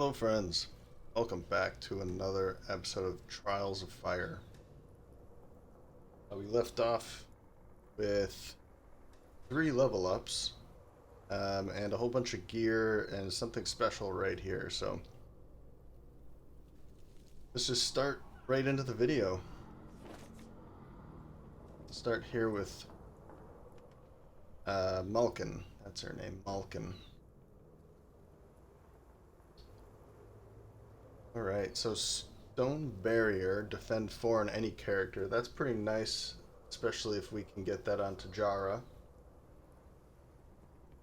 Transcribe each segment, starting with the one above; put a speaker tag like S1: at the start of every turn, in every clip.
S1: Hello, friends. Welcome back to another episode of Trials of Fire. We left off with 3 level ups and a whole bunch of gear and something special right here. So let's just start right into the video. Let's start here with Malkin. That's her name, Malkin. Alright, so Stone Barrier, defend 4 on any character. That's pretty nice, especially if we can get that onto Jarrah.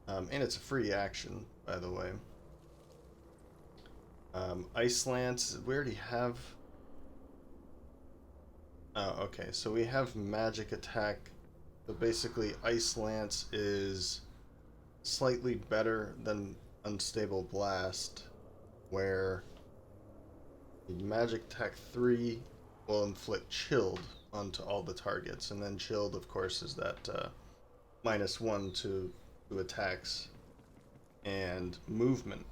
S1: And it's a free action, by the way. Ice Lance, we already have... Oh, okay, so we have magic attack. So basically, Ice Lance is slightly better than Unstable Blast, where the magic attack 3 will inflict chilled onto all the targets, and then chilled, of course, is that -1 to attacks and movement.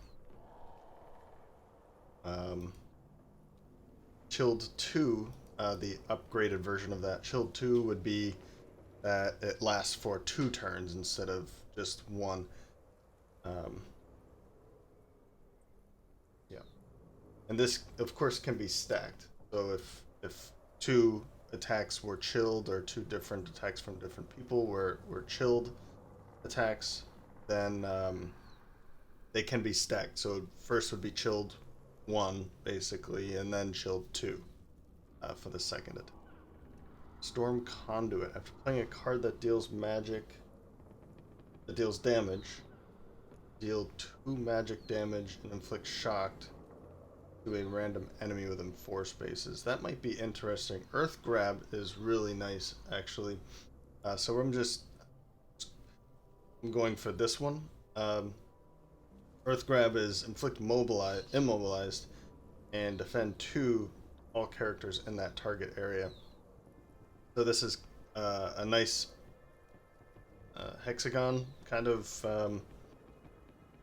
S1: Chilled 2, the upgraded version of that, chilled 2 would be that it lasts for 2 turns instead of just 1. Yeah. And this, of course, can be stacked. So if 2 attacks were chilled, or 2 different attacks from different people were chilled attacks, then they can be stacked. So first would be chilled 1, basically, and then chilled 2 for the second attack. Storm Conduit. After playing a card that deals damage, deal 2 magic damage and inflict shock to a random enemy within 4 spaces. That might be interesting. Earth Grab is really nice, actually. So I'm going for this one. Earth Grab is inflict immobilized and defend 2 all characters in that target area. So this is a nice hexagon kind of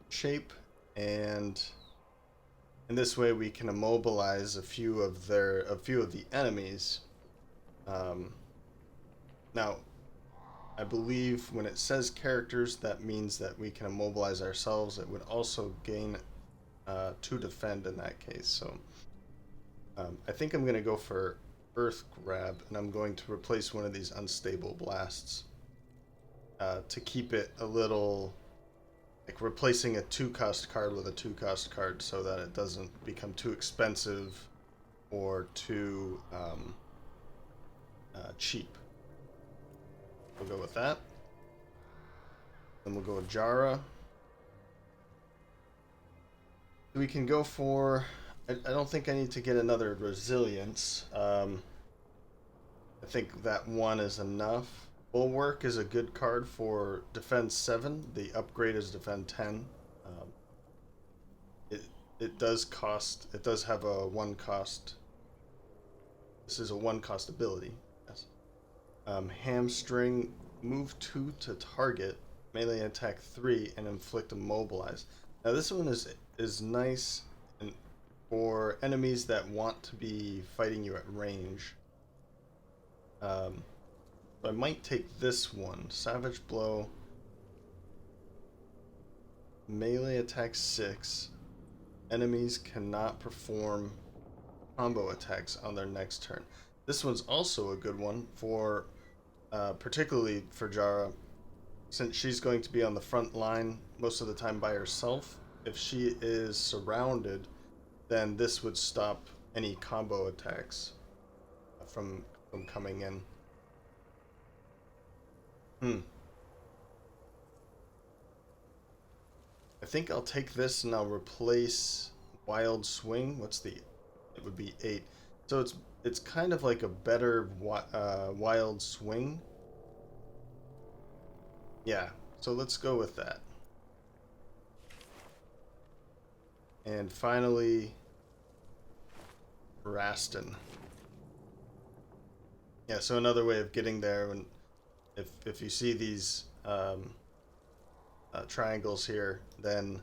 S1: shape, and in this way we can immobilize a few of the enemies. Now, I believe when it says characters, that means that we can immobilize ourselves. It would also gain 2 defend in that case. So I think I'm going to go for Earth Grab, and I'm going to replace one of these Unstable Blasts to keep it a little like replacing a 2-cost card with a 2-cost card, so that it doesn't become too expensive or too cheap. We'll go with that. Then we'll go with Jarrah. We can go for... I don't think I need to get another Resilience. I think that 1 is enough. Bulwark is a good card for Defense 7. The upgrade is Defend 10. It does cost... It does have a 1 cost. This is a 1 cost ability. Yes. Hamstring, move 2 to target, melee attack 3, and inflict immobilize. Now this one is nice for enemies that want to be fighting you at range. I might take this one. Savage Blow, melee attack 6. Enemies cannot perform combo attacks on their next turn. This one's also a good one for, particularly for Jarrah, since she's going to be on the front line most of the time by herself. If she is surrounded, then this would stop any combo attacks from coming in. I think I'll take this and I'll replace Wild Swing. It would be 8. So it's kind of like a better Wild Swing. Yeah, so let's go with that. And finally, Rastin. Yeah, so another way of getting there, when if you see these triangles here, then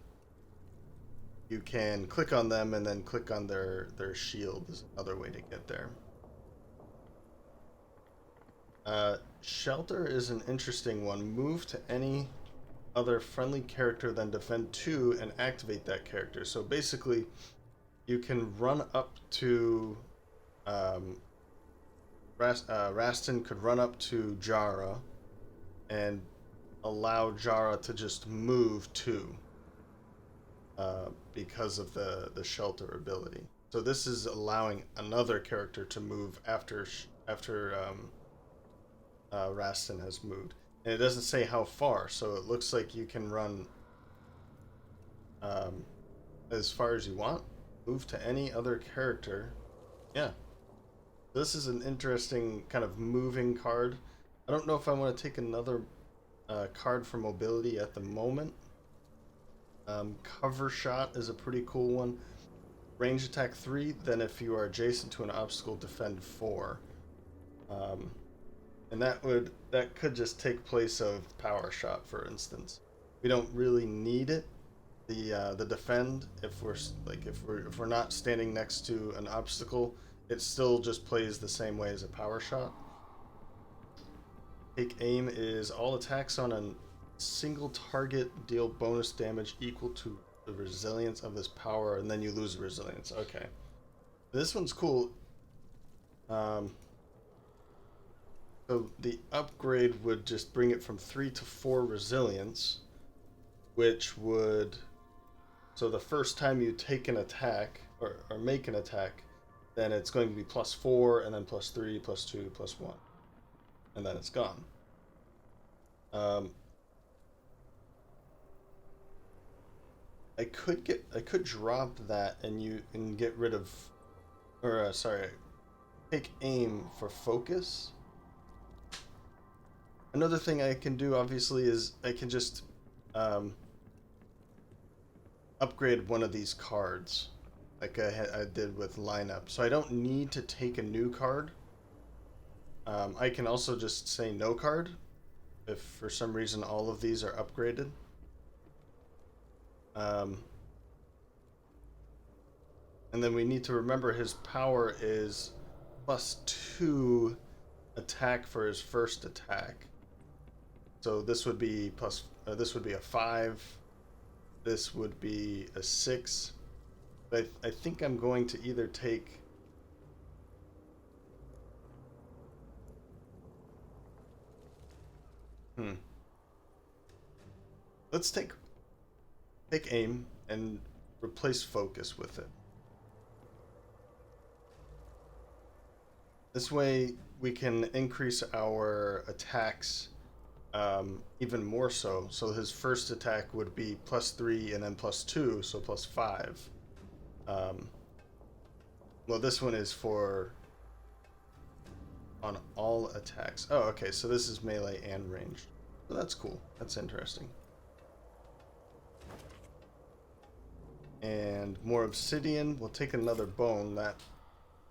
S1: you can click on them and then click on their shield is another way to get there. Shelter is an interesting one. Move to any other friendly character, then defend 2 and activate that character. So basically, you can run up to Rastin could run up to Jarrah and allow Jarrah to just move 2 because of the shelter ability. So this is allowing another character to move after Rastin has moved, and it doesn't say how far. So it looks like you can run um, as far as you want. Move to any other character. Yeah, this is an interesting kind of moving card. I don't know if I want to take another card for mobility at the moment. Cover shot is a pretty cool one. Range attack 3, then if you are adjacent to an obstacle, defend 4. And that could just take place of power shot, for instance. We don't really need it. The defend, if we're not standing next to an obstacle, it still just plays the same way as a power shot. Take aim is all attacks on a single target deal bonus damage equal to the resilience of this power, and then you lose resilience. Okay, this one's cool. So the upgrade would just bring it from 3 to 4 resilience, which would, so the first time you take an attack or make an attack, then it's going to be +4 and then +3, +2, +1, and then it's gone. I could drop that and you can get rid of, or sorry, take aim for focus. Another thing I can do obviously is I can just upgrade one of these cards like I did with lineup, so I don't need to take a new card. I can also just say no card if for some reason all of these are upgraded. And then we need to remember his power is +2 attack for his first attack. So this would be this would be a 5. This would be a 6. But I think I'm going to either take let's take aim and replace focus with it. This way we can increase our attacks even more so. So his first attack would be +3 and then +2, so +5. Well, this one is for on all attacks. Oh, okay, so this is melee and ranged. So that's cool. That's interesting. And more obsidian. We'll take another bone.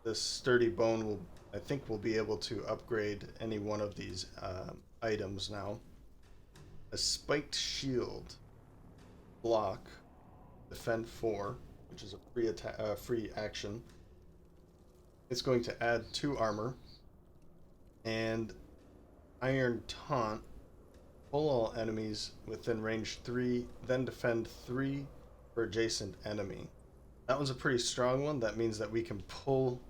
S1: This sturdy bone will, I think, we'll be able to upgrade any one of these items now. A spiked shield, block, defend 4, which is a free action. It's going to add 2 armor, and iron taunt. Pull all enemies within range 3, then defend 3 for adjacent enemy. That was a pretty strong one. That means that we can pull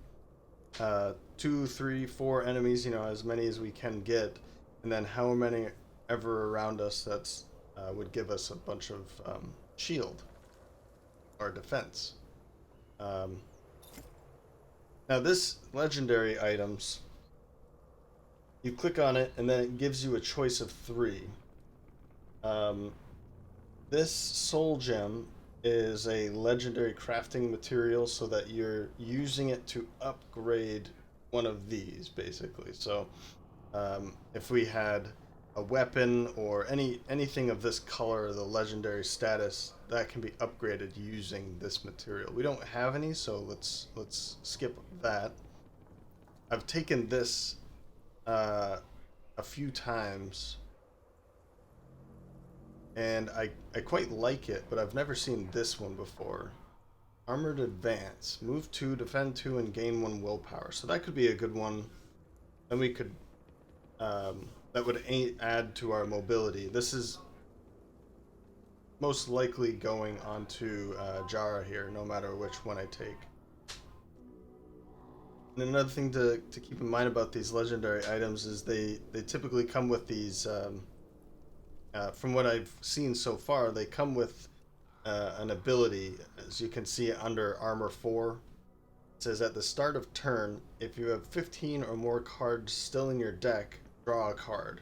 S1: 2, 3, 4 enemies, as many as we can get, and then how many ever around us that's would give us a bunch of shield or defense. Now this legendary items, you click on it and then it gives you a choice of 3. This soul gem is a legendary crafting material so that you're using it to upgrade one of these basically. So if we had a weapon or anything of this color, the legendary status, that can be upgraded using this material. We don't have any, so let's skip that. I've taken this a few times, and I quite like it, but I've never seen this one before. Armored Advance. Move 2, defend 2, and gain 1 willpower. So that could be a good one. Then we could... that would add to our mobility. This is most likely going onto Jarrah here, no matter which one I take. And another thing to keep in mind about these legendary items is they typically come with these... from what I've seen so far, they come with an ability, as you can see under Armor 4. It says at the start of turn, if you have 15 or more cards still in your deck, draw a card.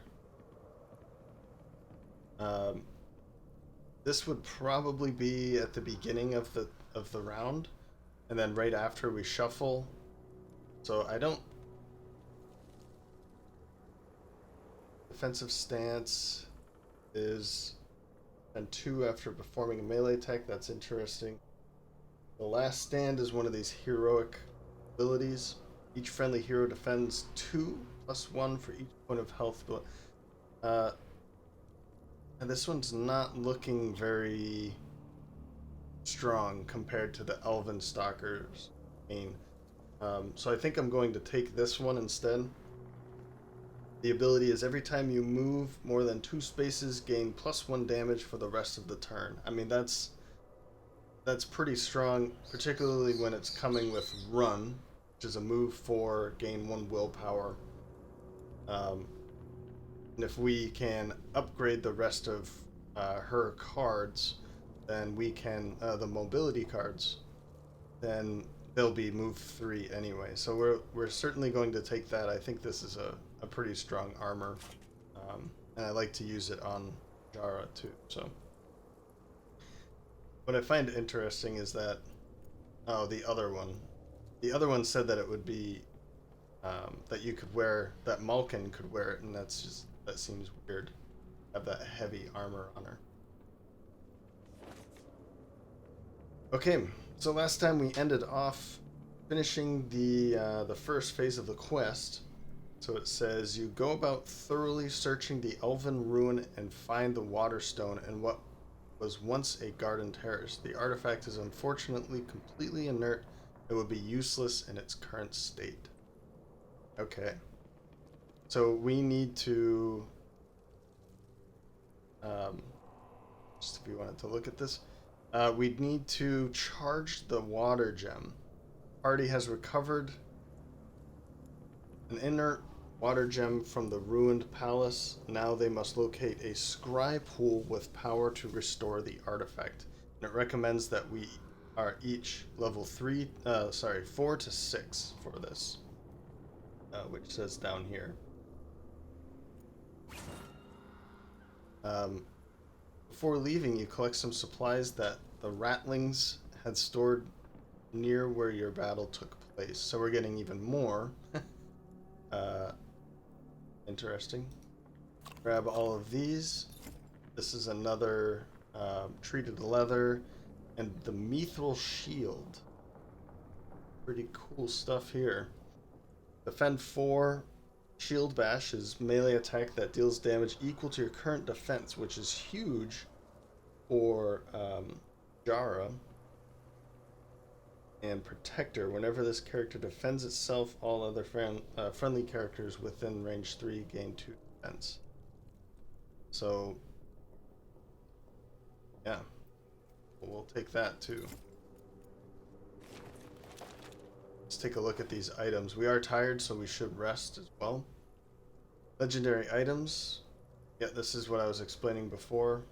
S1: This would probably be at the beginning of the round, and then right after we shuffle. So I don't... Defensive stance is... and 2 after performing a melee attack. That's interesting. The last stand is one of these heroic abilities. Each friendly hero defends 2 plus 1 for each point of health. And this one's not looking very strong compared to the Elven Stalker's main. So I think I'm going to take this one instead. The ability is every time you move more than 2 spaces, gain +1 damage for the rest of the turn. I mean, that's pretty strong, particularly when it's coming with Run, which is a move 4, gain 1 willpower. And if we can upgrade the rest of her cards, then we can, the mobility cards, then they'll be move 3 anyway. So we're certainly going to take that. I think this is a pretty strong armor. And I like to use it on Jarrah too. So what I find interesting is that, oh, the other one said that it would be, that you could wear, that Malkin could wear it, and that seems weird. Have that heavy armor on her. Okay, so last time we ended off finishing the first phase of the quest. So it says, you go about thoroughly searching the Elven ruin and find the water stone and what was once a garden terrace. The artifact is unfortunately completely inert and would be useless in its current state. Okay. So we need to... just if you wanted to look at this, we need to charge the water gem. Party has recovered an inert water gem from the ruined palace. Now they must locate a skry pool with power to restore the artifact. And it recommends that we are each level 4 to 6 for this, which says down here. Before leaving, you collect some supplies that the Ratlings had stored near where your battle took place. So we're getting even more. Interesting. Grab all of these. This is another treated leather and the mithril shield. Pretty cool stuff here. Defend 4. Shield Bash is melee attack that deals damage equal to your current defense, which is huge for Jarrah. And Protector. Whenever this character defends itself, all other friendly characters within range 3 gain 2 defense. So, yeah. We'll take that too. Let's take a look at these items. We are tired, so we should rest as well. Legendary items. Yeah, this is what I was explaining before.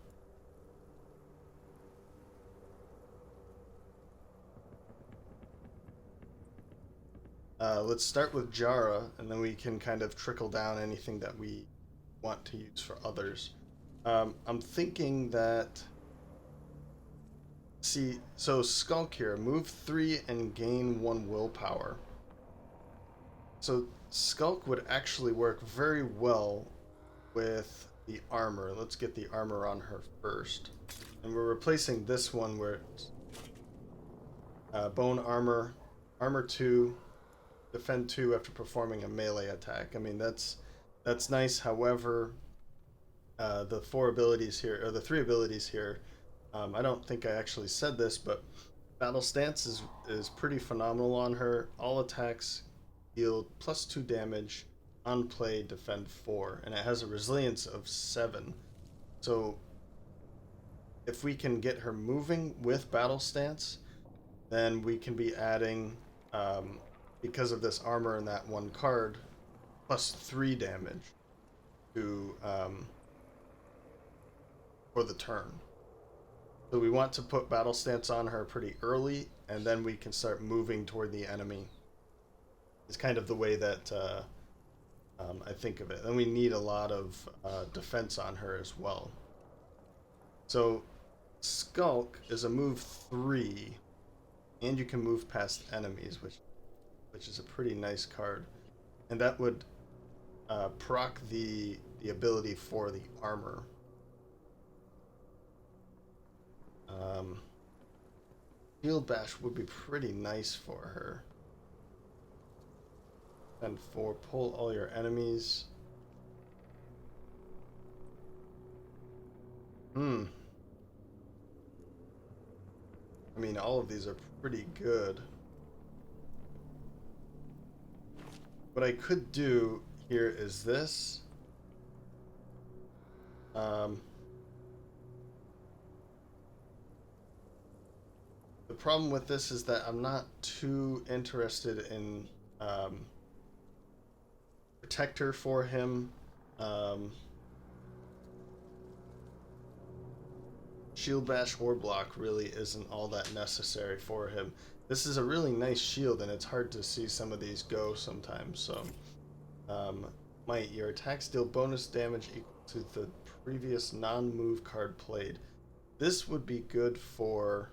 S1: Let's start with Jarrah, and then we can kind of trickle down anything that we want to use for others. I'm thinking that... See, so Skulk here, move 3 and gain 1 willpower. So Skulk would actually work very well with the armor. Let's get the armor on her first. And we're replacing this one where it's bone armor, armor 2, defend 2 after performing a melee attack. I mean, that's nice. However, the four abilities here, or the three abilities here. I don't think I actually said this, but battle stance is pretty phenomenal on her. All attacks deal +2 damage. On play, defend 4, and it has a resilience of 7. So if we can get her moving with battle stance, then we can be adding, because of this armor and that one card, +3 damage to for the turn. So we want to put battle stance on her pretty early, and then we can start moving toward the enemy. It's kind of the way that I think of it. Then we need a lot of defense on her as well. So Skulk is a move 3, and you can move past enemies, which is a pretty nice card, and that would proc the ability for the armor. Shield Bash would be pretty nice for her. And 4, pull all your enemies. I mean, all of these are pretty good. What I could do here is this. The problem with this is that I'm not too interested in protector for him. Shield Bash or block really isn't all that necessary for him. This is a really nice shield, and it's hard to see some of these go sometimes. So, Might, your attacks deal bonus damage equal to the previous non-move card played. This would be good for,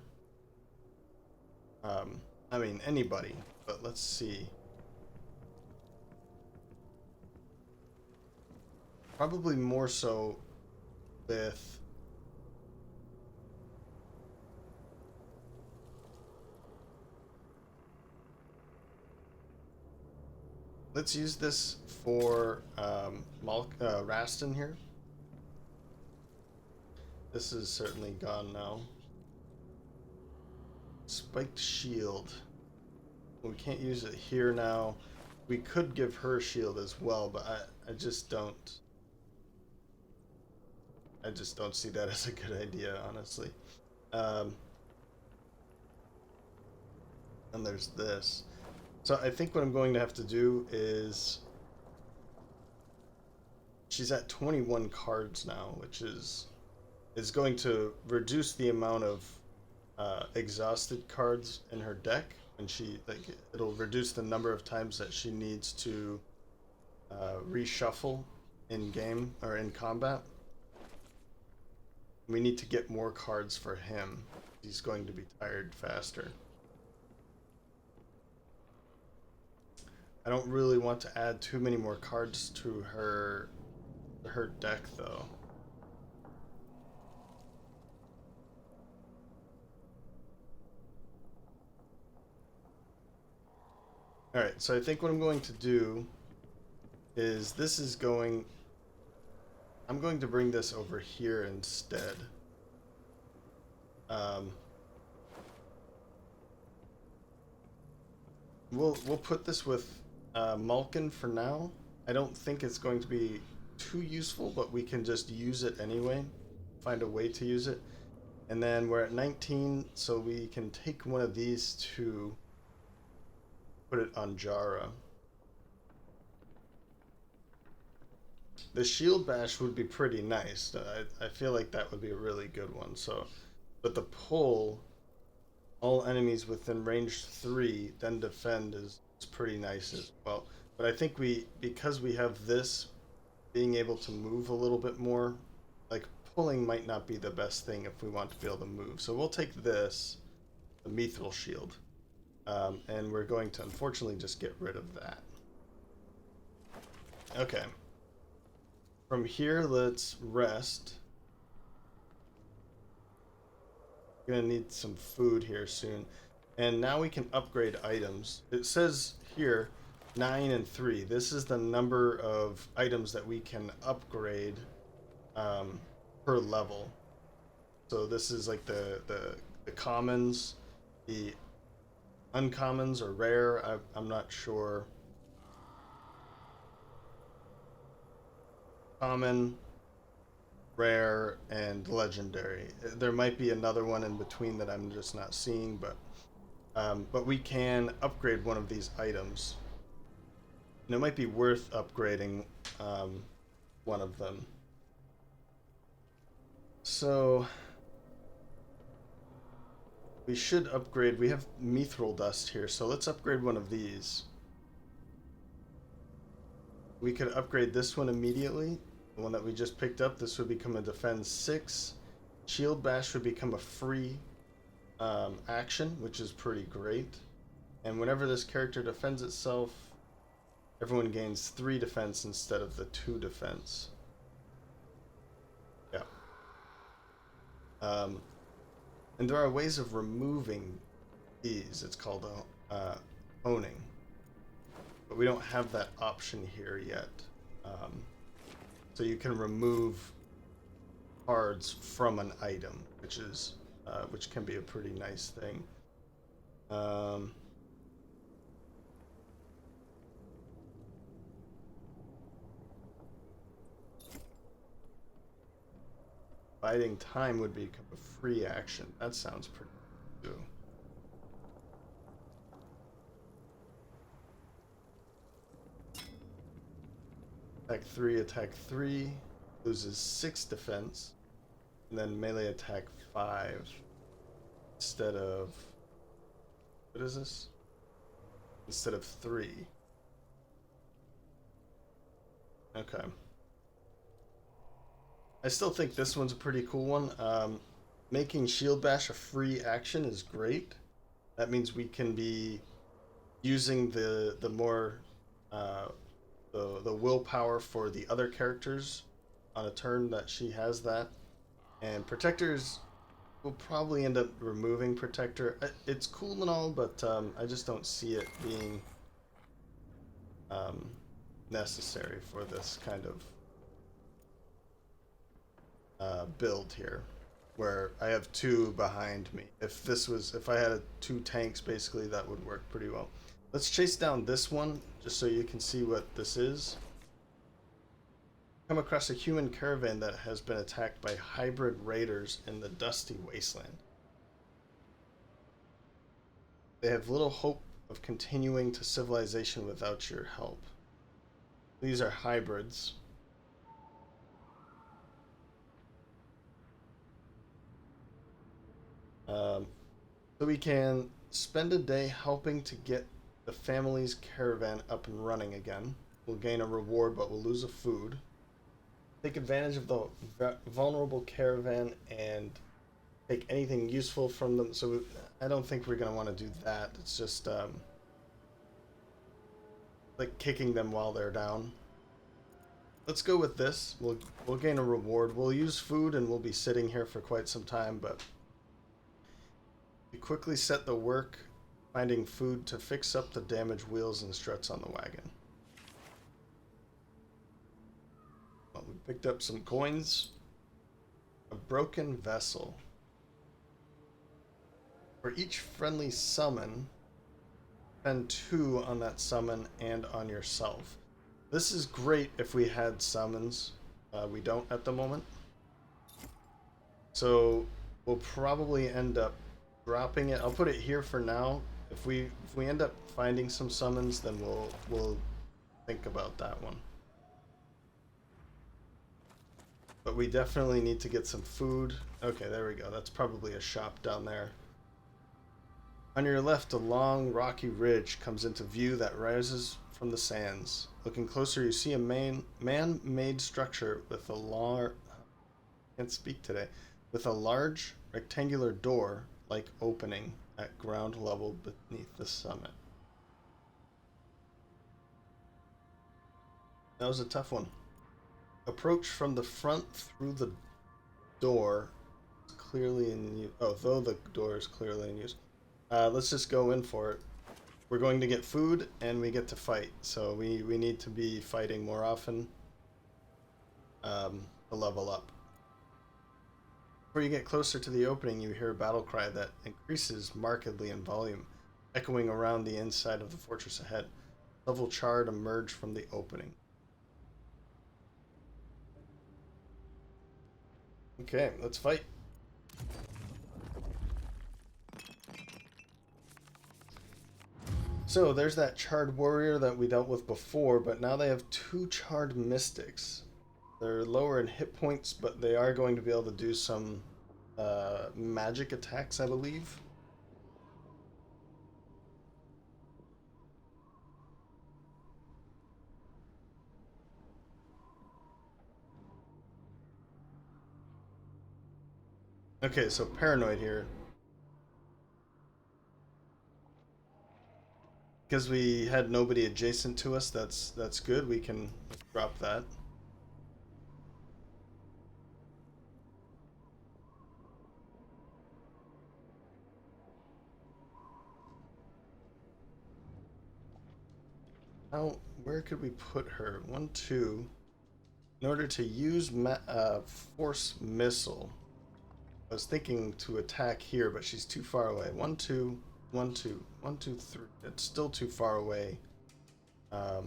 S1: I mean, anybody, but let's see. Probably more so with let's use this for Rastin here. This is certainly gone now. Spiked shield. We can't use it here now. We could give her shield as well, but I just don't. I just don't see that as a good idea, honestly. And there's this. So I think what I'm going to have to do is, she's at 21 cards now, which is going to reduce the amount of exhausted cards in her deck, and it'll reduce the number of times that she needs to reshuffle in game or in combat. We need to get more cards for him. He's going to be tired faster. I don't really want to add too many more cards to her deck, though. Alright, so I think what I'm going to do is I'm going to bring this over here instead. We'll put this with Malkin for now. I don't think it's going to be too useful, but we can just use it anyway. Find a way to use it. And then we're at 19, so we can take one of these two, put it on Jarrah. The shield bash would be pretty nice. I feel like that would be a really good one. So, but the pull, all enemies within range 3, then defend is pretty nice as well. But I think because we have this being able to move a little bit more, like pulling might not be the best thing if we want to be able to move. So we'll take this, the Mithril Shield, and we're going to unfortunately just get rid of that. Okay. From here, let's rest. We're gonna need some food here soon. And now we can upgrade items. It says here 9 and 3. This is the number of items that we can upgrade um, per level. So this is like the commons, the uncommons or rare. I'm not sure. Common, rare, and legendary. There might be another one in between that I'm just not seeing, but we can upgrade one of these items. And it might be worth upgrading one of them. So we should upgrade. We have mithril dust here, so let's upgrade one of these. We could upgrade this one immediately. The one that we just picked up. This would become a defense 6. Shield bash would become a free action, which is pretty great. And whenever this character defends itself, everyone gains 3 defense instead of the 2 defense. Yeah. And there are ways of removing these. It's called owning. But we don't have that option here yet. So you can remove cards from an item, which can be a pretty nice thing. Biding time would become a free action. That sounds pretty good. Attack 3, loses 6 defense, and then melee attack 5 instead of, what is this? Instead of 3. Okay. I still think this one's a pretty cool one. Making Shield Bash a free action is great. That means we can be using the more the willpower for the other characters on a turn that she has that. And Protectors will probably end up removing Protector. It's cool and all, but I just don't see it being necessary for this kind of build here, where I have 2 behind me. If I had 2 tanks, basically that would work pretty well. Let's chase down this one just so you can see what this is. Come across a human caravan that has been attacked by hybrid raiders in the dusty wasteland. They have little hope of continuing to civilization without your help. These are hybrids. So we can spend a day helping to get the family's caravan up and running again. We'll gain a reward, but we'll lose a food. Take advantage of the vulnerable caravan and take anything useful from them. So I don't think we're going to want to do that. It's just like kicking them while they're down. Let's go with this. We'll gain a reward. We'll use food and we'll be sitting here for quite some time, but we quickly set the work finding food to fix up the damaged wheels and struts on the wagon. Well, we picked up some coins. A broken vessel. For each friendly summon, spend 2 on that summon and on yourself. This is great if we had summons. We don't at the moment. So we'll probably end up dropping it. I'll put it here for now. If we end up finding some summons, then we'll think about that one. But we definitely need to get some food. Okay, there we go. That's probably a shop down there. On your left, a long rocky ridge comes into view that rises from the sands. Looking closer, you see a man-made structure with a large rectangular door-like opening at ground level beneath the summit. That was a tough one. Approach from the front through the door. Clearly in use. Oh, though the door is clearly in use. Let's just go in for it. We're going to get food and we get to fight, so we need to be fighting more often. to level up. Before you get closer to the opening, you hear a battle cry that increases markedly in volume, echoing around the inside of the fortress ahead. Several charred emerge from the opening. Okay, let's fight. So there's that charred warrior that we dealt with before, but now they have 2 charred mystics. They're lower in hit points, but they are going to be able to do some magic attacks, I believe. Okay, so paranoid here. Because we had nobody adjacent to us, that's good. We can drop that. Now, where could we put her? 1, 2. In order to use force missile, I was thinking to attack here, but she's too far away. 1, 2, 1, 2, 1, 2, 3. It's still too far away. We'll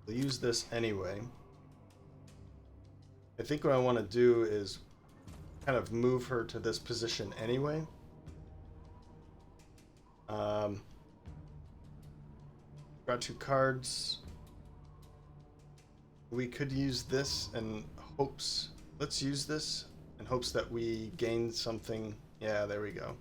S1: use this anyway. I think what I want to do is kind of move her to this position anyway. Got 2 cards. We could use this in hopes. Let's use this in hopes that we gain something. Yeah, there we go.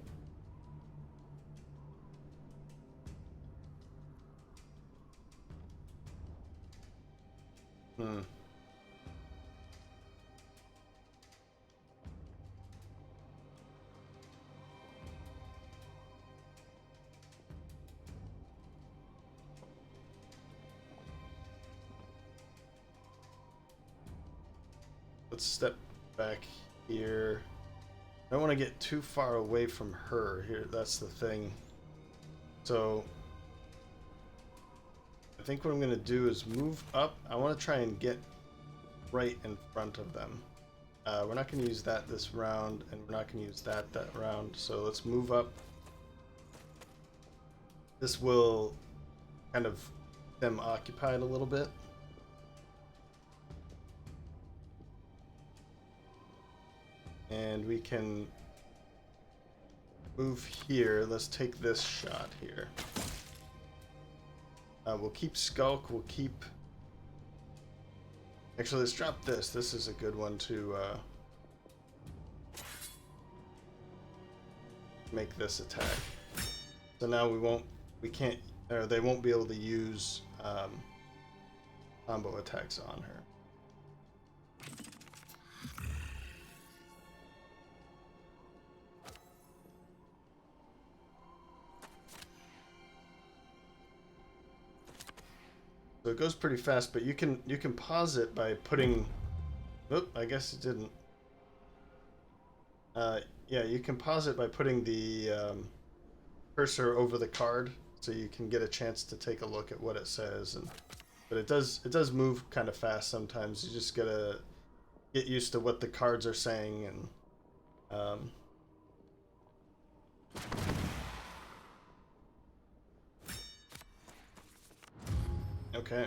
S1: Let's step back here. I don't want to get too far away from her here. That's the thing. So I think what I'm going to do is move up. I want to try and get right in front of them. We're not going to use that this round, and we're not going to use that round. So let's move up. This will kind of them occupied a little bit. And we can move here. Let's take this shot here. We'll keep Skulk. We'll keep... Actually, let's drop this. This is a good one to make this attack. So now we can't, or they won't be able to use combo attacks on her. So it goes pretty fast, but you can pause it by putting. Oop, I guess it didn't. Yeah, you can pause it by putting the cursor over the card, so you can get a chance to take a look at what it says. But it does move kind of fast sometimes. You just gotta get used to what the cards are saying and. Okay.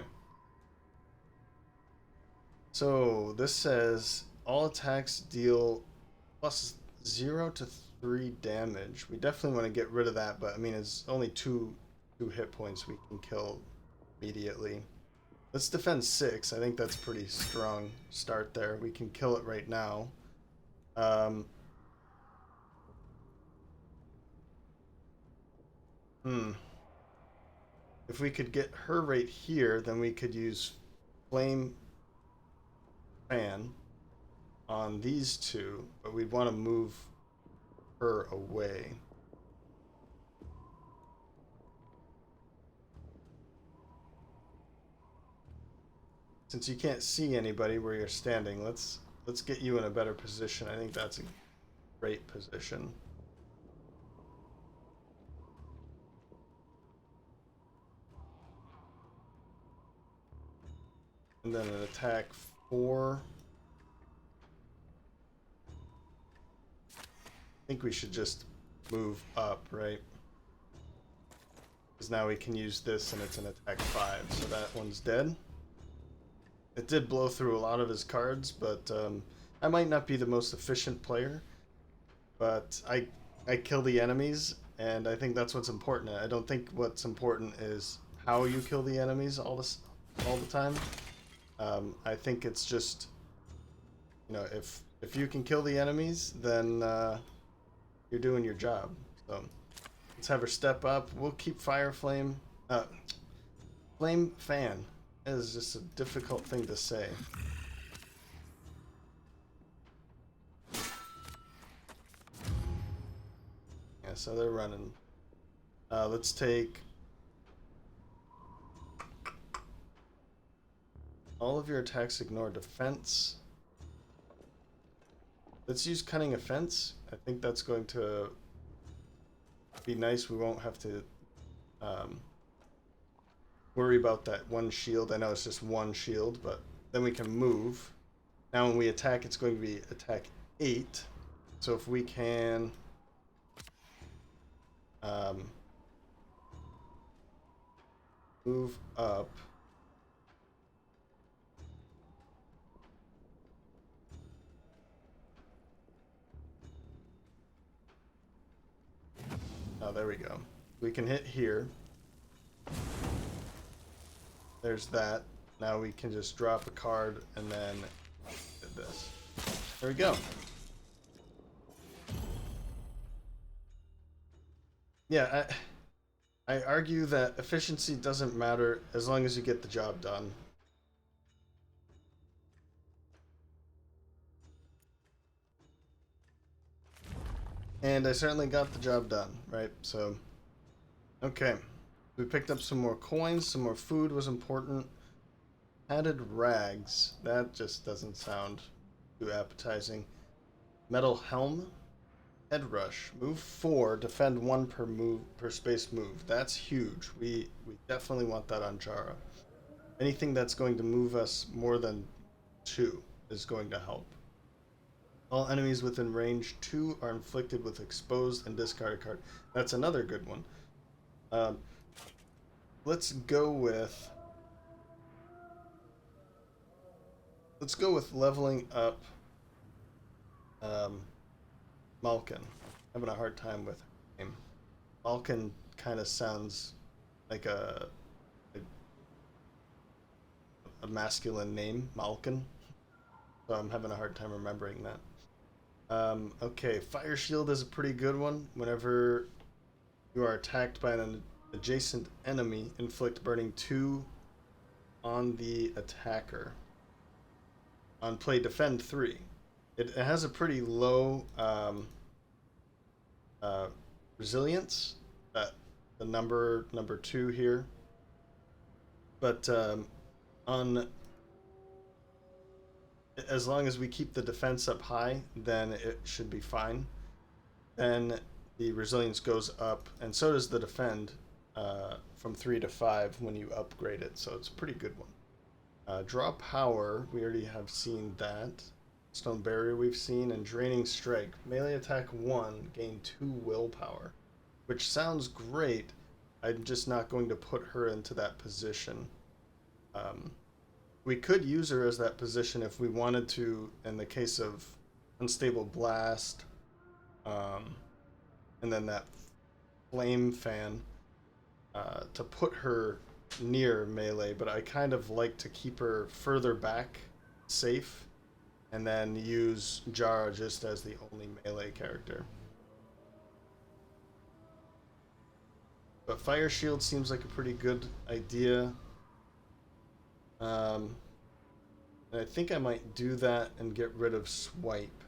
S1: So this says all attacks deal plus 0 to 3 damage. We definitely want to get rid of that, but I mean it's only two hit points we can kill immediately. Let's defend 6. I think that's pretty strong start there. We can kill it right now. If we could get her right here, then we could use Flame Fan on these 2, but we'd want to move her away. Since you can't see anybody where you're standing, let's get you in a better position. I think that's a great position. And then an attack 4. think we should just move up, right? Because now we can use this and it's an attack 5, so that one's dead. It did blow through a lot of his cards, but I might not be the most efficient player, but I kill the enemies, and I think that's what's important. I don't think what's important is how you kill the enemies all the time. I think it's just, you know, if you can kill the enemies, then you're doing your job. So let's have her step up. We'll keep Fire Flame. Flame Fan. It is just a difficult thing to say. Yeah, so they're running. Let's take all of your attacks, ignore defense. Let's use Cunning Offense. I think that's going to be nice. We won't have to worry about that one shield. I know it's just one shield, but then we can move. Now when we attack, it's going to be attack 8. So if we can move up. Oh, there we go. We can hit here. There's that. Now we can just drop a card and then hit this. There we go. Yeah, I argue that efficiency doesn't matter as long as you get the job done. And I certainly got the job done, right? So, okay. We picked up some more coins, some more food was important. Added rags. That just doesn't sound too appetizing. Metal helm. Head rush. Move 4, defend 1 per space move. That's huge. We definitely want that on Jarrah. Anything that's going to move us more than 2 is going to help. All enemies within range 2 are inflicted with exposed and discarded card. That's another good one. Let's go with leveling up Malkin. Having a hard time with her name. Malkin kind of sounds like a masculine name, Malkin. So I'm having a hard time remembering that. Okay, Fire Shield is a pretty good one. Whenever you are attacked by an adjacent enemy, inflict burning 2 on the attacker. On play, defend 3. It has a pretty low resilience. The number 2 here, but on as long as we keep the defense up high, then it should be fine. Then the resilience goes up, and so does the defend from 3 to 5 when you upgrade it. So it's a pretty good one. Draw power, we already have seen that. Stone barrier we've seen, and draining strike. Melee attack 1, gain 2 willpower, which sounds great. I'm just not going to put her into that position. We could use her as that position if we wanted to, in the case of unstable blast, and then that flame fan, to put her near melee, but I kind of like to keep her further back, safe, and then use Jarrah just as the only melee character. But Fire Shield seems like a pretty good idea. And I think I might do that and get rid of Swipe.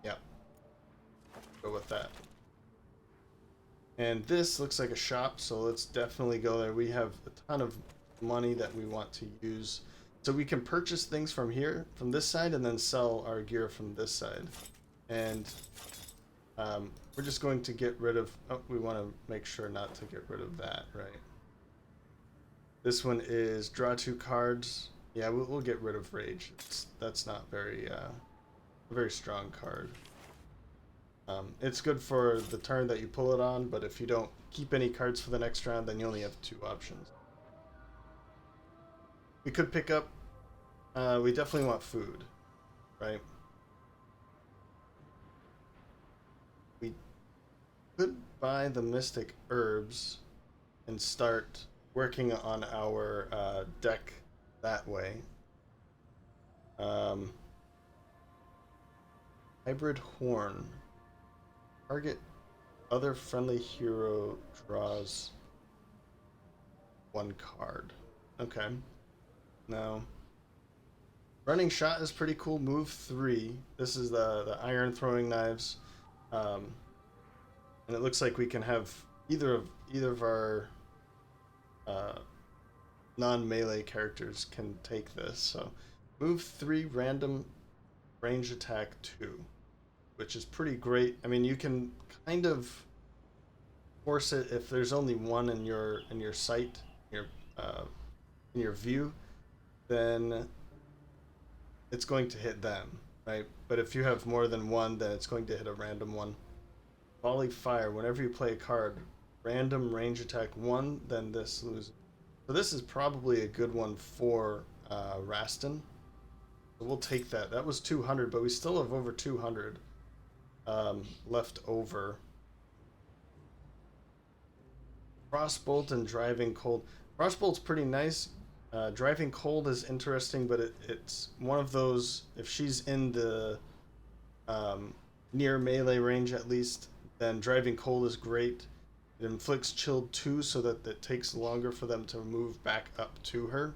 S1: Yeah. Go with that. And this looks like a shop, so let's definitely go there. We have a ton of money that we want to use. So we can purchase things from here, from this side, and then sell our gear from this side. And we're just going to get rid of... Oh, we want to make sure not to get rid of that, right? This one is draw 2 cards. Yeah, we'll get rid of rage. That's not very a very strong card. It's good for the turn that you pull it on, but if you don't keep any cards for the next round, then you only have 2 options. We could pick up. We definitely want food, right? We could buy the mystic herbs and start working on our deck that way. Um, Hybrid Horn. Target other friendly hero draws 1 card. Okay. Now, running shot is pretty cool. Move 3. This is the iron throwing knives. And it looks like we can have either of our uh, non-melee characters can take this. So move 3, random, range attack 2, which is pretty great. I mean, you can kind of force it if there's only one in your sight, your uh, in your view, then it's going to hit them, right? But if you have more than one, then it's going to hit a random one. Volley fire. Whenever you play a card, random range attack 1, then this loses. So this is probably a good one for Rastin. So we'll take that. That was 200, but we still have over 200 left over. Frostbolt and driving cold. Frostbolt's pretty nice. Driving cold is interesting, but it's one of those. If she's in the near melee range at least, then driving cold is great. It inflicts chilled 2 so that it takes longer for them to move back up to her.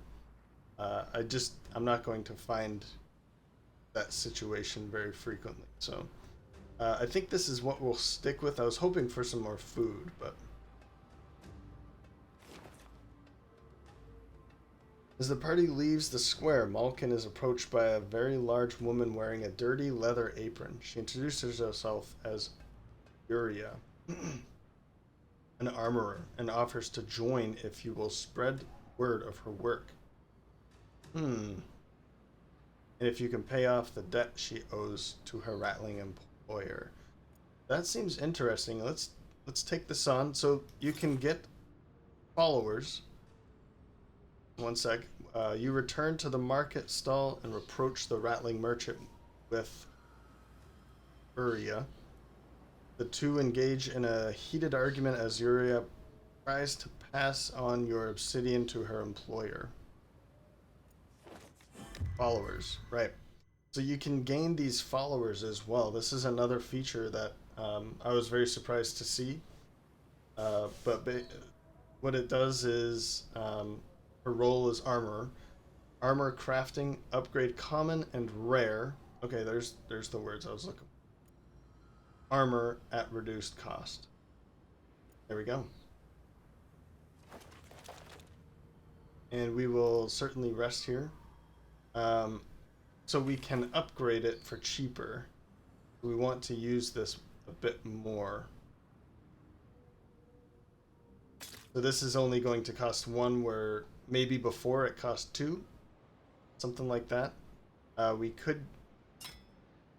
S1: I'm not going to find that situation very frequently. So I think this is what we'll stick with. I was hoping for some more food, but as the party leaves the square, Malkin is approached by a very large woman wearing a dirty leather apron. She introduces herself as Jarrah, an armorer, and offers to join if you will spread word of her work. And if you can pay off the debt she owes to her Ratling employer. That seems interesting. Let's take this on. So you can get followers. 1 sec. You return to the market stall and approach the Ratling merchant with Uriah. The two engage in a heated argument as Uriah tries to pass on your obsidian to her employer. Followers, right. So you can gain these followers as well. This is another feature that I was very surprised to see. What it does is her role is armor. Armor crafting, upgrade common and rare. Okay, there's the words I was looking for. Armor at reduced cost. There we go. And we will certainly rest here. So we can upgrade it for cheaper. We want to use this a bit more. So this is only going to cost 1 where maybe before it cost 2. Something like that. We could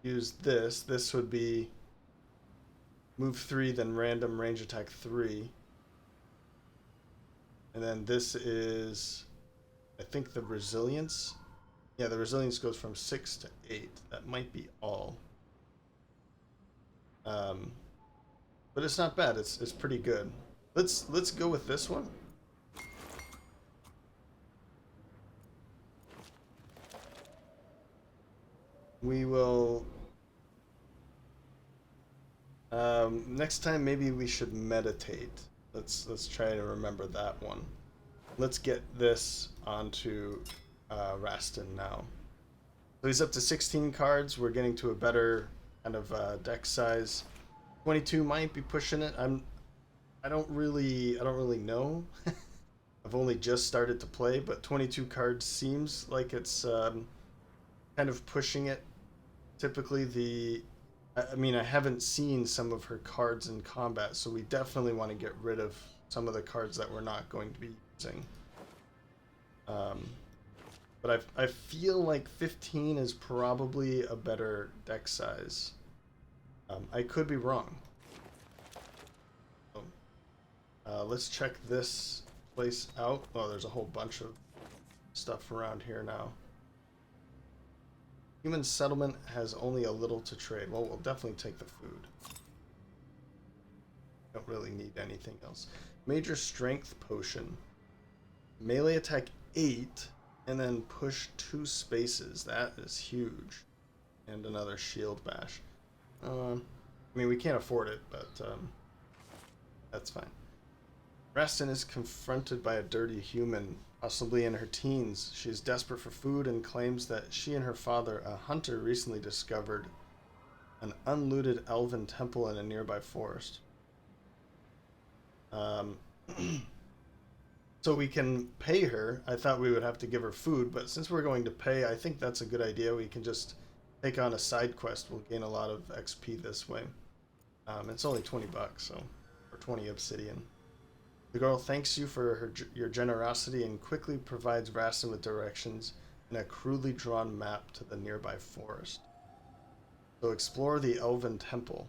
S1: use this. This would be move 3, then random range attack 3. And then this is, I think, the resilience. Yeah, the resilience goes from 6 to 8. That might be all. But it's not bad. It's pretty good. Let's go with this one. We will. Next time, maybe we should meditate. Let's try to remember that one. Let's get this onto Rastin now. So he's up to 16 cards. We're getting to a better kind of deck size. 22 might be pushing it. I don't really know. I've only just started to play, but 22 cards seems like it's kind of pushing it. Typically, I mean, I haven't seen some of her cards in combat, so we definitely want to get rid of some of the cards that we're not going to be using. But I feel like 15 is probably a better deck size. I could be wrong. Let's check this place out. Oh, there's a whole bunch of stuff around here now. Human settlement has only a little to trade. Well, we'll definitely take the food. Don't really need anything else. Major strength potion. Melee attack 8, and then push 2 spaces. That is huge. And another shield bash. I mean, we can't afford it, but that's fine. Rastin is confronted by a dirty human, possibly in her teens. She is desperate for food and claims that she and her father, a hunter, recently discovered an unlooted elven temple in a nearby forest. So we can pay her. I thought we would have to give her food, but since we're going to pay, I think that's a good idea. We can just take on a side quest. We'll gain a lot of XP this way. It's only 20 bucks, so, or 20 obsidian. The girl thanks you for your generosity and quickly provides Rastin with directions and a crudely drawn map to the nearby forest. So explore the Elven Temple.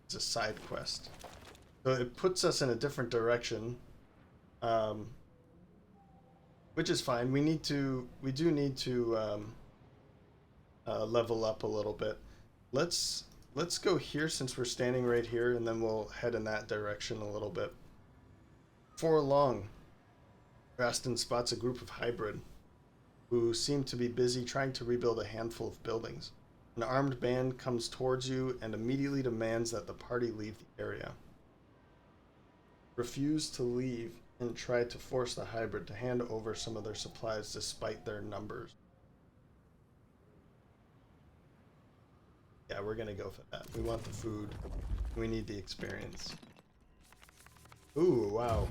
S1: It's a side quest. So it puts us in a different direction, which is fine. We do need to level up a little bit. Let's go here since we're standing right here, and then we'll head in that direction a little bit. Before long, Rastin spots a group of hybrid who seem to be busy trying to rebuild a handful of buildings. An armed band comes towards you and immediately demands that the party leave the area. Refuse to leave and try to force the hybrid to hand over some of their supplies despite their numbers. Yeah, we're gonna go for that. We want the food. We need the experience. Ooh, wow.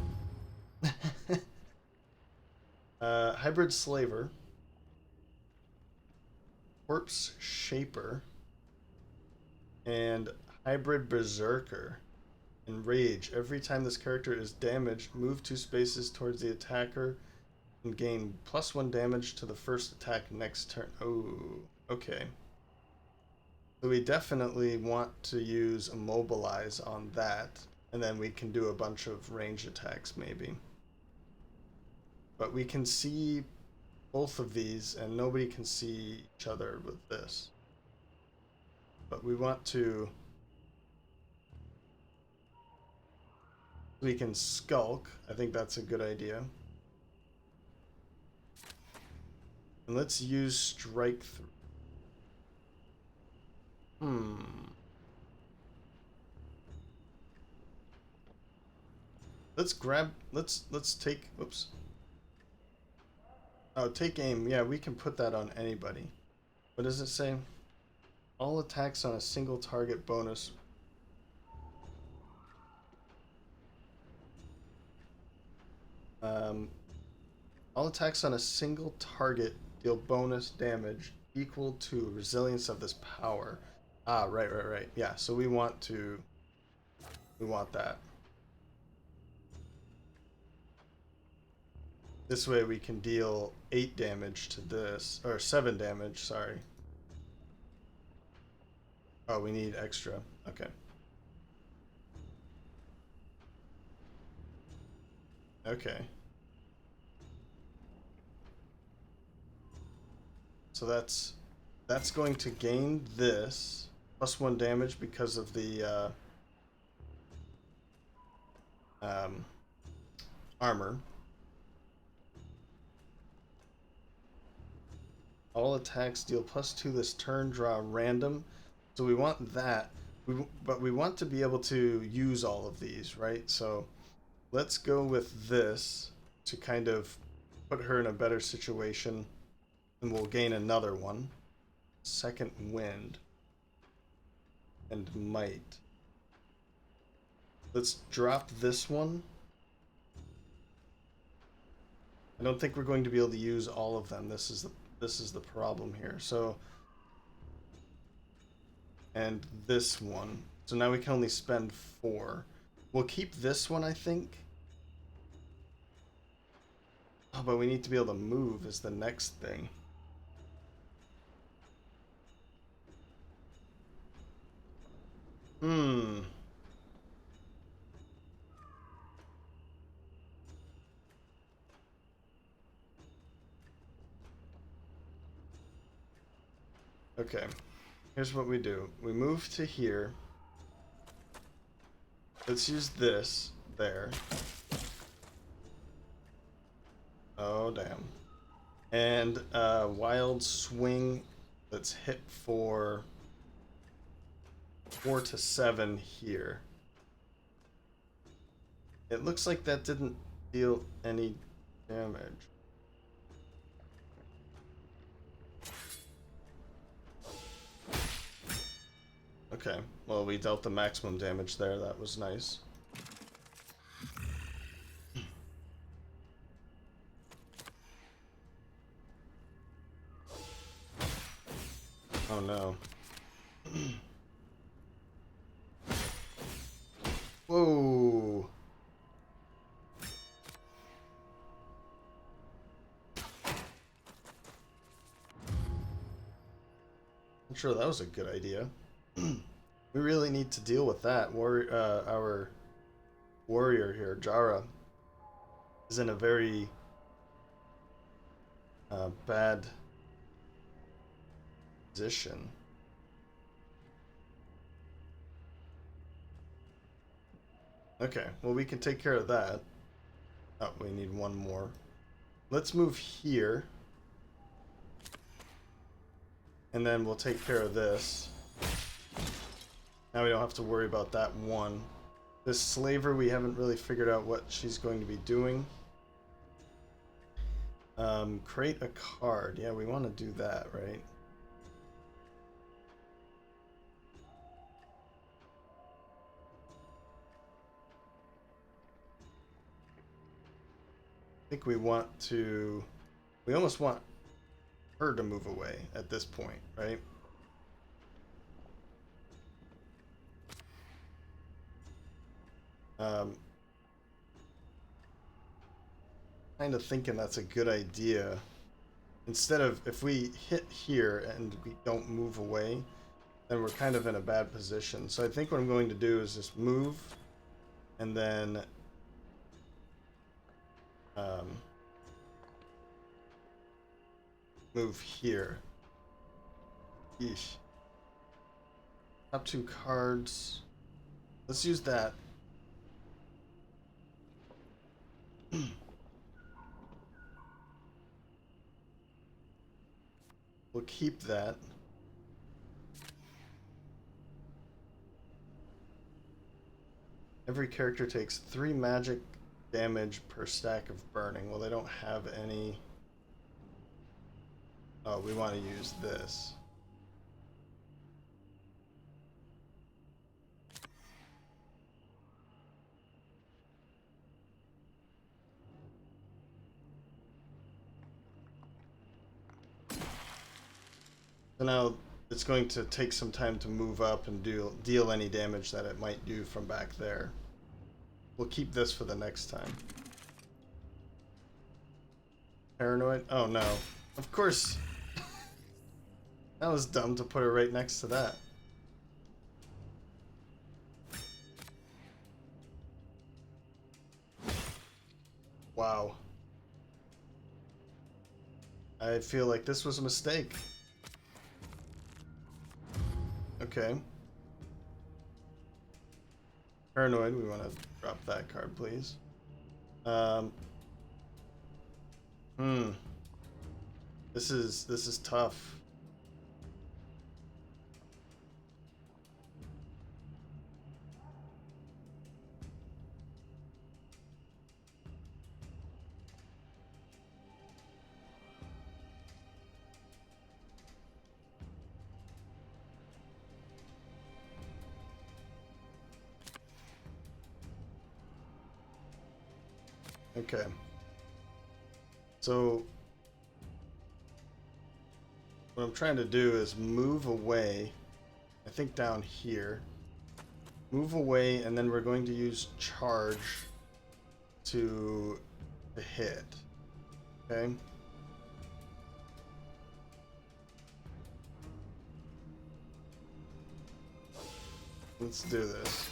S1: Hybrid Slaver. Corpse Shaper. And Hybrid Berserker. Enrage. Every time this character is damaged, move 2 spaces towards the attacker and gain +1 damage to the first attack next turn. Oh, okay. So we definitely want to use Immobilize on that, and then we can do a bunch of range attacks maybe. But we can see both of these, and nobody can see each other with this. But we want to... We can Skulk. I think that's a good idea. And let's use Strike Through. Let's take, oops. Oh, take aim. Yeah, we can put that on anybody. What does it say? All attacks on a single target bonus. All attacks on a single target deal bonus damage equal to resilience of this power. Ah, right. Yeah, so we want that. This way we can deal 8 damage to this, or 7 damage, sorry. Oh, we need extra. Okay. Okay. So that's going to gain this +1 damage because of the armor. All attacks deal +2 this turn, draw random. So we want that. But we want to be able to use all of these, right? So let's go with this to kind of put her in a better situation. And we'll gain another one. Second Wind. And Might. Let's drop this one. I don't think we're going to be able to use all of them. This is the problem here. So, and this one. So now we can only spend 4. We'll keep this one, I think. Oh, but we need to be able to move is the next thing. Hmm. Okay. Here's what we do. We move to here. Let's use this there. Oh, damn. And wild swing. Let's hit for 4 to 7 here. It looks like that didn't deal any damage. Okay, well, we dealt the maximum damage there. That was nice. Oh no. Whoa. I'm sure that was a good idea. We really need to deal with that. Our warrior here, Jarrah, is in a very bad position. Okay, well, we can take care of that. Oh, we need one more. Let's move here. And then we'll take care of this. Now we don't have to worry about that one. This slaver, we haven't really figured out what she's going to be doing. Create a card. Yeah, we want to do that, right? I think we want to... We almost want her to move away at this point, right? Kind of thinking that's a good idea. Instead of, if we hit here and we don't move away, then we're kind of in a bad position. So I think what I'm going to do is just move and then move here. Yeesh. Top 2 cards. Let's use that. We'll keep that. Every character takes 3 magic damage per stack of burning. Well, they don't have any. Oh, we want to use this. So now it's going to take some time to move up and deal any damage that it might do from back there. We'll keep this for the next time. Paranoid? Oh no. Of course. That was dumb to put her right next to that. Wow. I feel like this was a mistake. Okay. Paranoid, we want to drop that card, please. This is tough. Okay. So what I'm trying to do is move away, I think down here. Move away, and then we're going to use charge to hit. Okay. Let's do this.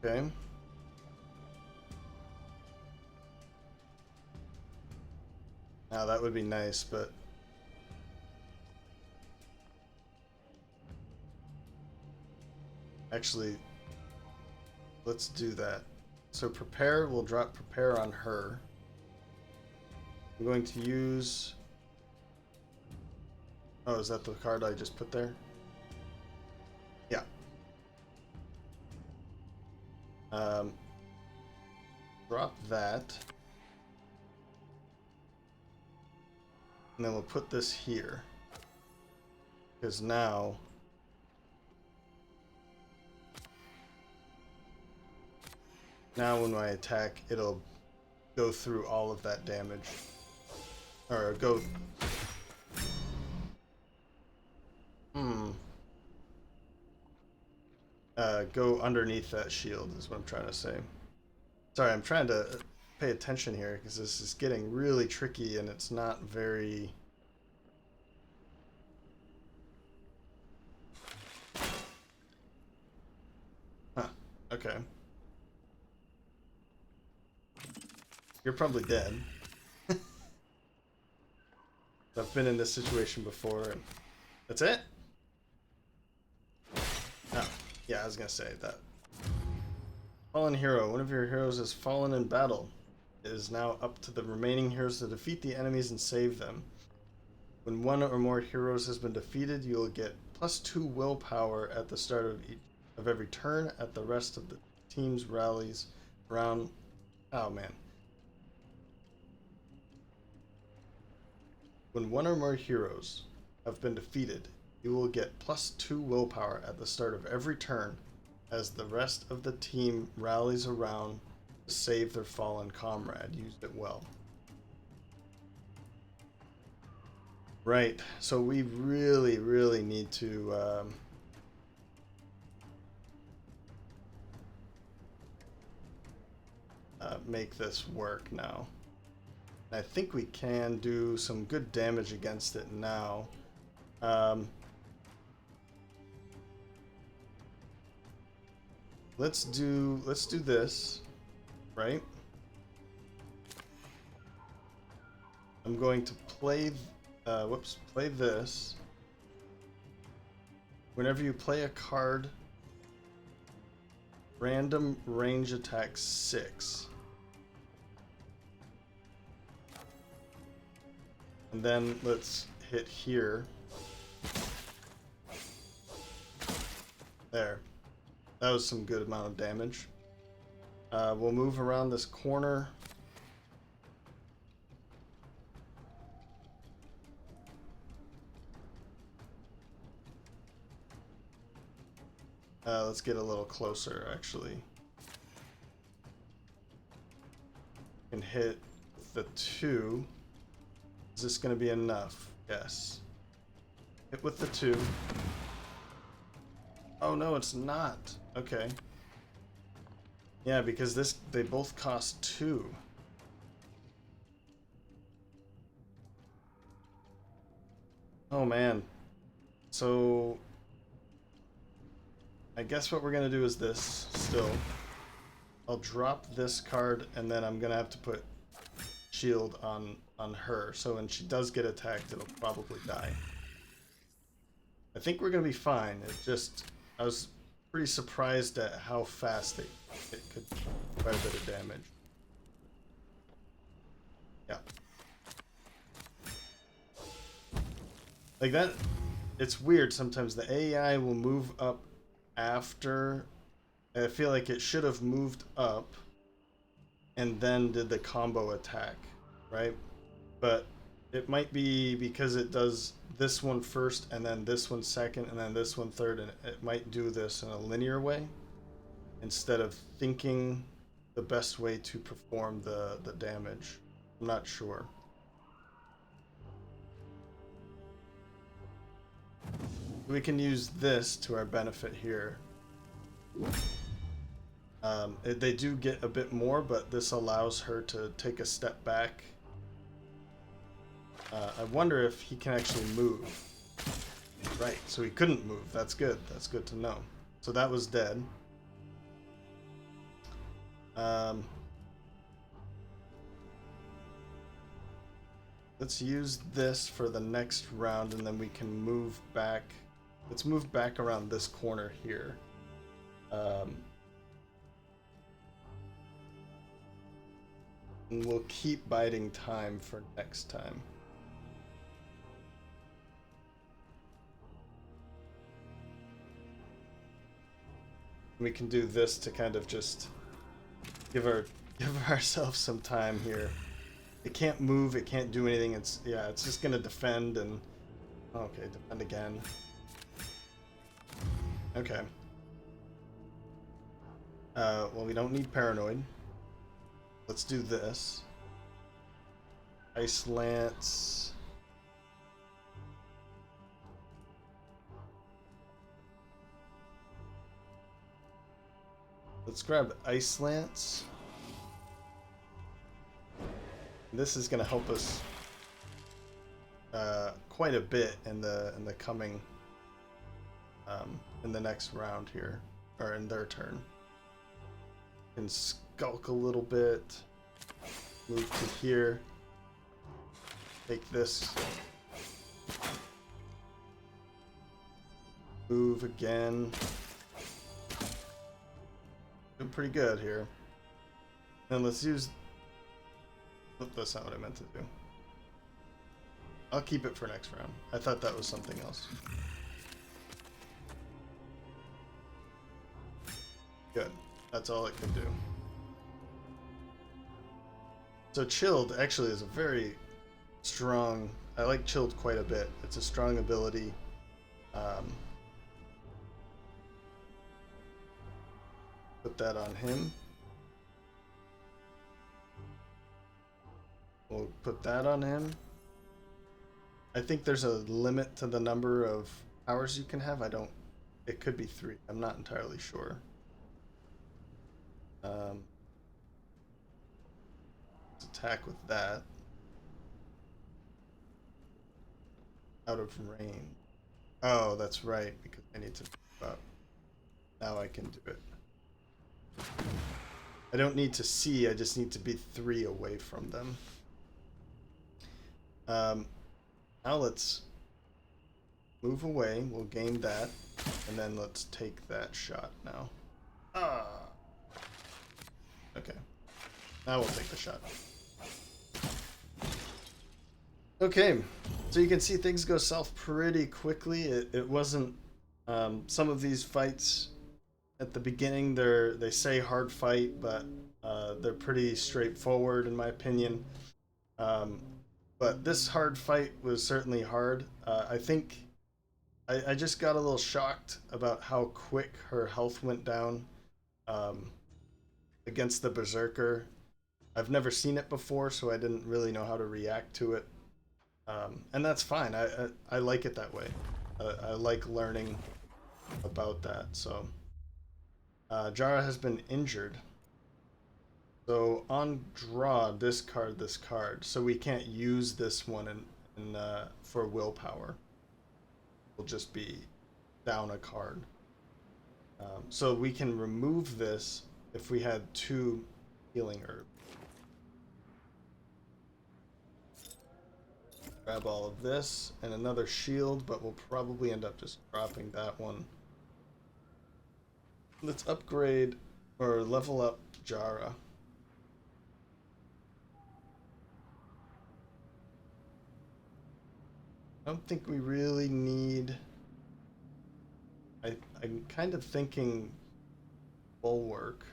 S1: Okay. Now that would be nice, but actually, let's do that. So prepare, we'll drop prepare on her. I'm going to use... Oh, is that the card I just put there? Yeah. Drop that. And then we'll put this here. Because now... Now when I attack, it'll go through all of that damage. Or go... Go underneath that shield is what I'm trying to say. Sorry, I'm trying to pay attention here because this is getting really tricky and it's not very... Huh, okay. You're probably dead. I've been in this situation before and that's it? Oh, yeah, I was gonna say that. Fallen hero. One of your heroes has fallen in battle. It is now up to the remaining heroes to defeat the enemies and save them. When one or more heroes has been defeated, you will get +2 willpower at the start of every turn at the rest of the team's rallies around... Oh, man. When one or more heroes have been defeated, you will get +2 willpower at the start of every turn as the rest of the team rallies around to save their fallen comrade. Used it well. Right, so we really need to make this work now. I think we can do some good damage against it now. Let's do this, right? I'm going to play, play this. Whenever you play a card, random range attack 6. And then let's hit here. There. That was some good amount of damage. We'll move around this corner. Let's get a little closer, actually. Can hit the 2. Is this going to be enough? Yes. Hit with the 2. Oh no, it's not. Okay. Yeah, because they both cost 2. Oh man. So I guess what we're gonna do is this still. I'll drop this card and then I'm gonna have to put shield on her. So when she does get attacked, it'll probably die. I think we're gonna be fine. It just, I was pretty surprised at how fast it could do quite a bit of damage. Yeah. Like that, it's weird sometimes. The AI will move up after. I feel like it should have moved up and then did the combo attack, right? But it might be because it does this one first and then this one second and then this one third, and it might do this in a linear way instead of thinking the best way to perform the damage. I'm not sure. We can use this to our benefit here. They do get a bit more, but this allows her to take a step back. I wonder if he can actually move. Right, so he couldn't move. That's good. That's good to know. So that was dead. Let's use this for the next round, and then we can move back. Let's move back around this corner here. And we'll keep biding time for next time. We can do this to kind of just give ourselves some time here. It can't move, it can't do anything. It's just gonna defend and okay, defend again. Okay. Well, we don't need paranoid. Let's do this. Ice Lance. Let's grab Ice Lance. This is going to help us quite a bit in the coming in the next round here, or in their turn. Can skulk a little bit. Move to here. Take this. Move again. Doing pretty good here. And let's use. That's not what I meant to do. I'll keep it for next round. I thought that was something else. Good. That's all it can do. So Chilled actually is a very strong. I like Chilled quite a bit. It's a strong ability. Put that on him. We'll put that on him. I think there's a limit to the number of powers you can have. It could be 3. I'm not entirely sure. Let's attack with that. Out of range. Oh, that's right, because I need to move up. Now I can do it. I don't need to see, I just need to be 3 away from them. Now let's move away. We'll gain that, and then let's take that shot now. Okay. Now we'll take the shot. Okay, so you can see things go south pretty quickly. It wasn't some of these fights at the beginning. They say hard fight, but they're pretty straightforward in my opinion. But this hard fight was certainly hard. I think I just got a little shocked about how quick her health went down against the Berserker. I've never seen it before, so I didn't really know how to react to it. And that's fine. I like it that way. I like learning about that. So Jarrah has been injured. So on draw, discard this card. So we can't use this one for willpower. We'll just be down a card. So we can remove this if we had 2 healing herbs. Grab all of this and another shield, but we'll probably end up just dropping that one. Let's upgrade or level up Jarrah. I don't think we really need. I'm kind of thinking bulwark.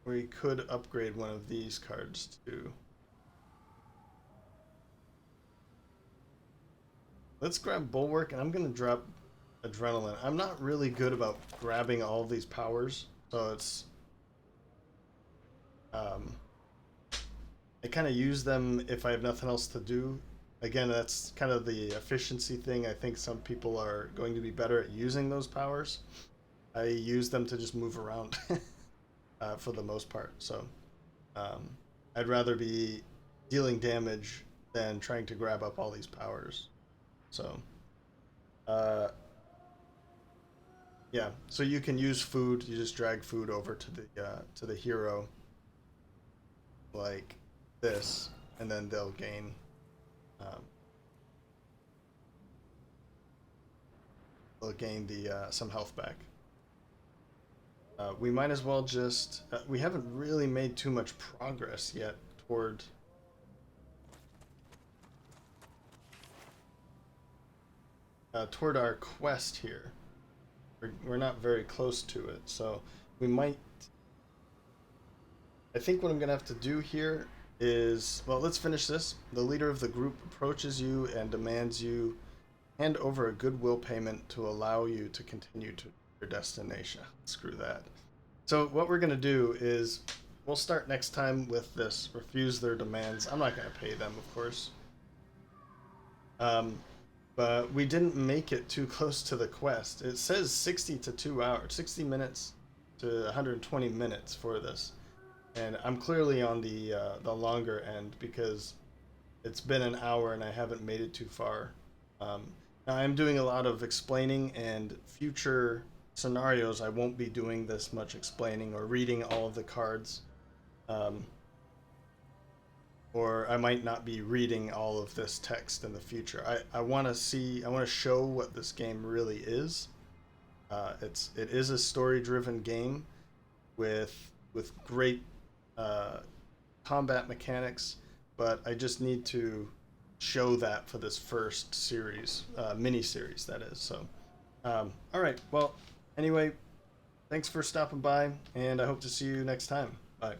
S1: We could upgrade one of these cards too. Let's grab bulwark, and I'm gonna drop adrenaline. I'm not really good about grabbing all of these powers, so it's I kind of use them if I have nothing else to do. Again, that's kind of the efficiency thing. I think some people are going to be better at using those powers. I use them to just move around for the most part. So um, I'd rather be dealing damage than trying to grab up all these powers. So uh, yeah, so you can use food. You just drag food over to the hero like this, and then they'll gain um, the some health back. We might as well just. We haven't really made too much progress yet toward our quest here. We're not very close to it, so we might. I think what I'm gonna have to do here is, well, let's finish this. The leader of the group approaches you and demands you hand over a goodwill payment to allow you to continue to your destination. Screw that. So what we're gonna do is we'll start next time with this. Refuse their demands. I'm not gonna pay them, of course. Um, but we didn't make it too close to the quest. It says 60 to 2 hours, 60 minutes to 120 minutes for this, and I'm clearly on the longer end because it's been an hour and I haven't made it too far. Um, Now I'm doing a lot of explaining, and future scenarios I won't be doing this much explaining or reading all of the cards. Um, or I might not be reading all of this text in the future. I want to see, I want to show what this game really is. It is a story-driven game with great uh, combat mechanics, but I just need to show that for this first series, mini series that is. So, all right. Well, anyway, thanks for stopping by, and I hope to see you next time. Bye.